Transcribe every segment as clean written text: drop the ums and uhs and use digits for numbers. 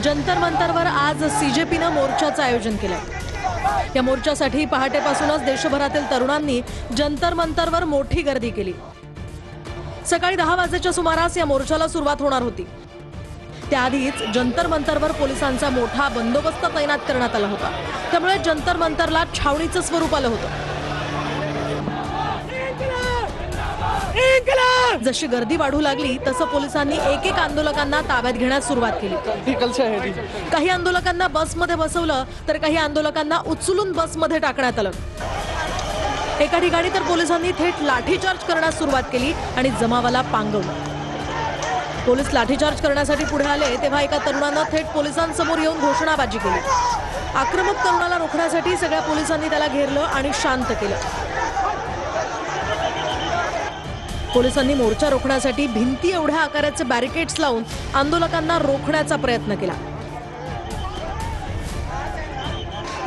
जंतर मंतरवर आज सीजेपीनं मोर्चाचं आयोजन केलंय। या मोर्चासाठी पहाटेपासूनच देशभरातील तरुणांनी जंतर मंतरवर मोठी गर्दी केली। सकाळी 10 वाजेच्या सुमारास या मोर्चाला सुरुवात होणार होती। त्याआधीच जंतर मंतरवर पोलिसांचा मोठा बंदोबस्त तैनात करण्यात आला होता। त्यामुळे जंतर मंतरला छावणीचं स्वरूप आलं होतं। जशी गर्दी वाढू लागली तसं पोलिसांनी एक एक आंदोलकांना ताब्यात घेण्यास सुरुवात केली। काही आंदोलकांना बसमध्ये बसवलं तर काही आंदोलकांना उचलून बसमध्ये टाकण्यात आलं। एका ठिकाणी तर पोलिसांनी थेट लाठीचार्ज करण्यास सुरुवात केली आणि जमावाला पांगवलं। पोलीस लाठीचार्ज करण्यासाठी पुढे आले तेव्हा एका तरुणानं थेट पोलिसांसमोर येऊन घोषणाबाजी केली। आक्रमक तरुणाला रोखण्यासाठी सगळ्या पोलिसांनी त्याला घेरलं आणि शांत केलं। पोलिसांनी मोर्चा रोखण्यासाठी भिंती एवढ्या आकाराचे बॅरिकेड्स लावून आंदोलकांना रोखण्याचा प्रयत्न केला।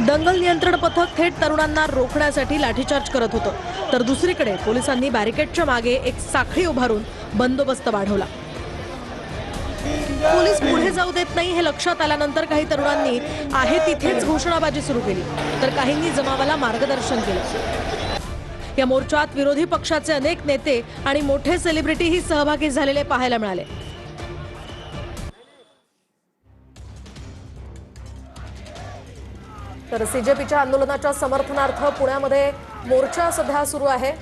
दंगल नियंत्रण पथक थेट तरुणांना रोखण्यासाठी लाठीचार्ज करत होतं, तर दुसरीकडे पोलिसांनी बॅरिकेडच्या मागे एक साखळी उभारून बंदोबस्त वाढवला। पोलीस पुढे जाऊ देत नाही हे लक्षात आल्यानंतर काही तरुणांनी आहे तिथेच घोषणाबाजी सुरू केली, तर काहींनी जमावाला मार्गदर्शन केलं। या मोर्चात विरोधी पक्षाचे अनेक नेते आणि मोठे सेलिब्रिटीही सहभागी झालेले पाहायला मिळाले। तर सीजेपीच्या आंदोलनाच्या समर्थनार्थ पुण्यामध्ये मोर्चा सध्या सुरू आहे।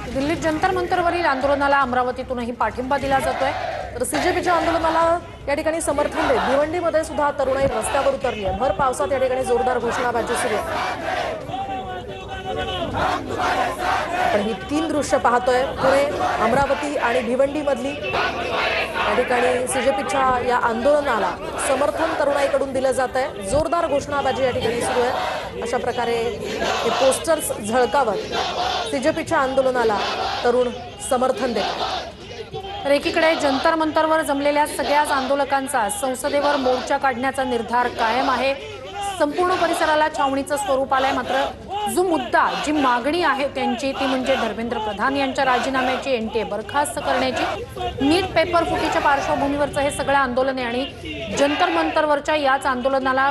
दिल्लीत जंतर मंतरवरील आंदोलनाला अमरावतीतूनही पाठिंबा दिला जातोय। तर सीजेपीच्या आंदोलनाला या ठिकाणी समर्थन देत भिवंडीमध्ये सुद्धा तरुणाई रस्त्यावर उतरली आहे। भर पावसात या ठिकाणी जोरदार घोषणाबाजी सुरू आहे। आपण ही 3 दृश्य पाहतोय, पुणे, अमरावती आणि भिवंडी मधली। या ठिकाणी सीजेपीच्या या आंदोलनाला समर्थन तरुणाईकडून दिलं जात आहे। जोरदार घोषणाबाजी या ठिकाणी सुरू आहे। अशा प्रकारे हे पोस्टर्स झळकावत सीजेपीच्या आंदोलनाला तरुण समर्थन देतात। तर एकीकडे जंतर मंतरवर जमलेल्या सगळ्याच आंदोलकांचा संसदेवर मोर्चा काढण्याचा निर्धार कायम आहे। संपूर्ण परिसराला छावणीचं स्वरूप आलंय। मात्र जो मुद्दा, जी मागणी आहे त्यांची, ती म्हणजे धर्मेंद्र प्रधान यांच्या राजीनाम्याची, एनटीए बरखास्त करण्याची। नीट पेपर फुटीच्या पार्श्वभूमीवरचं हे सगळं आंदोलन आहे आणि जंतर मंतरवरच्या याच आंदोलनाला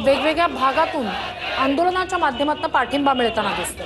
वेगवेगळ्या भागातून आंदोलनाच्या माध्यमातून पाठिंबा मिळताना दिसतोय।